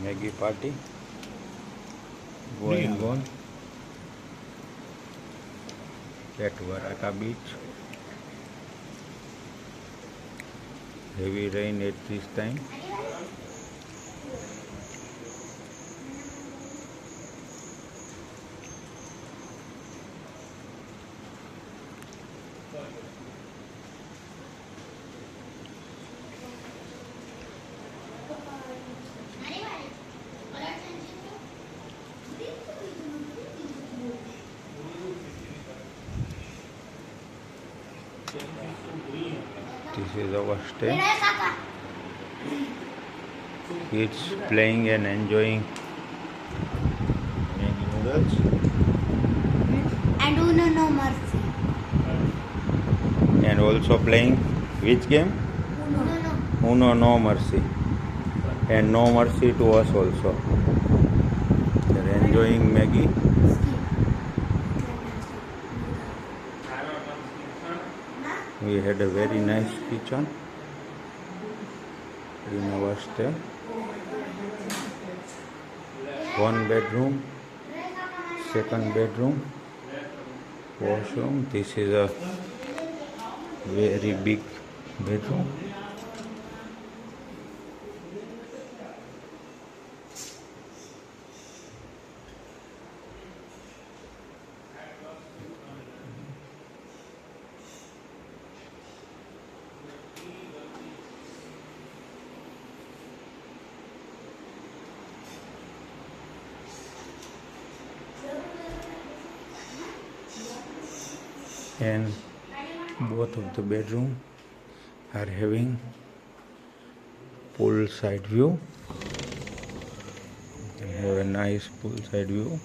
Maggie party going on at Varaka beach. Heavy rain at this time. This is our stay. Kids playing and enjoying Maggi noodles. And Uno No Mercy. And also playing which game? Uno No Mercy. And No Mercy to us also. They're enjoying Maggi. We had a very nice kitchen in our stay. 1 bedroom, 2nd bedroom, washroom. This is a very big bedroom. And both of the bedroom are having poolside view. You can have a nice poolside view.